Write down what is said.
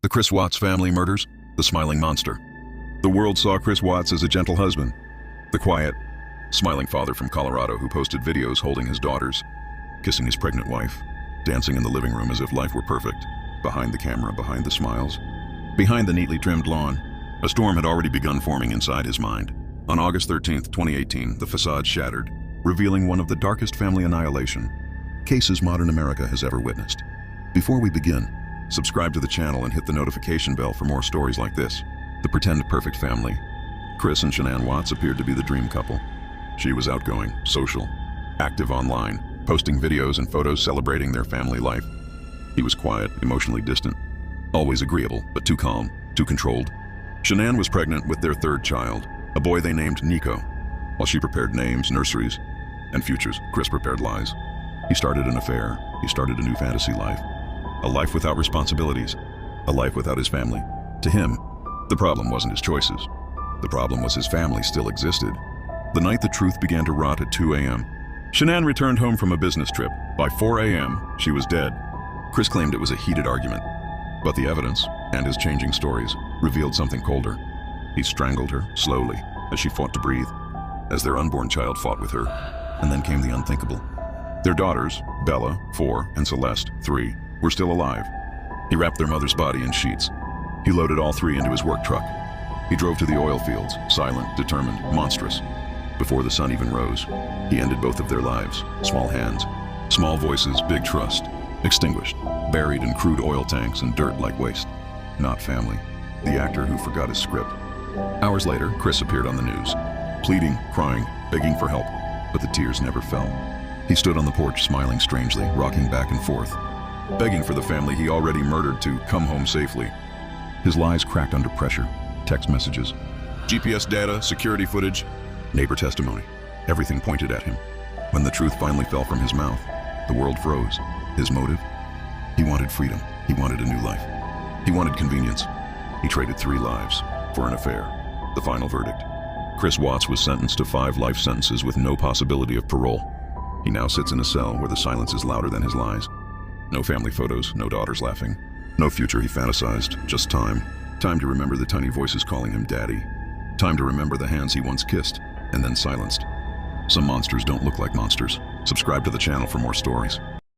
The Chris Watts family murders, the smiling monster. The world saw Chris Watts as a gentle husband, the quiet, smiling father from Colorado who posted videos holding his daughters, kissing his pregnant wife, dancing in the living room as if life were perfect. Behind the camera, behind the smiles, behind the neatly trimmed lawn, a storm had already begun forming inside his mind. On August 13, 2018, the facade shattered, revealing one of the darkest family annihilation cases modern America has ever witnessed. Before we begin, subscribe to the channel and hit the notification bell for more stories like this. The pretend perfect family. Chris and Shanann Watts appeared to be the dream couple. She was outgoing, social, active online, posting videos and photos celebrating their family life. He was quiet, emotionally distant, always agreeable, but too calm, too controlled. Shanann was pregnant with their third child, a boy they named Nico. While she prepared names, nurseries, and futures, Chris prepared lies. He started an affair. He started a new fantasy life. A life without responsibilities. A life without his family. To him, the problem wasn't his choices. The problem was his family still existed. The night the truth began to rot at 2 a.m., Shanann returned home from a business trip. By 4 a.m., she was dead. Chris claimed it was a heated argument, but the evidence, and his changing stories, revealed something colder. He strangled her, slowly, as she fought to breathe, as their unborn child fought with her, and then came the unthinkable. Their daughters, Bella, 4, and Celeste, 3, were still alive. He wrapped their mother's body in sheets. He loaded all 3 into his work truck. He drove to the oil fields, silent, determined, monstrous. Before the sun even rose, he ended both of their lives. Small hands, small voices, big trust. Extinguished, buried in crude oil tanks and dirt like waste. Not family. The actor who forgot his script. Hours later, Chris appeared on the news, pleading, crying, begging for help, but the tears never fell. He stood on the porch smiling strangely, rocking back and forth, begging for the family he already murdered to come home safely. His lies cracked under pressure. Text messages, GPS data, security footage, neighbor testimony. Everything pointed at him. When the truth finally fell from his mouth, the world froze. His motive? He wanted freedom. He wanted a new life. He wanted convenience. He traded 3 lives for an affair. The final verdict. Chris Watts was sentenced to 5 life sentences with no possibility of parole. He now sits in a cell where the silence is louder than his lies. No family photos, no daughters laughing. No future he fantasized, just time. Time to remember the tiny voices calling him daddy. Time to remember the hands he once kissed and then silenced. Some monsters don't look like monsters. Subscribe to the channel for more stories.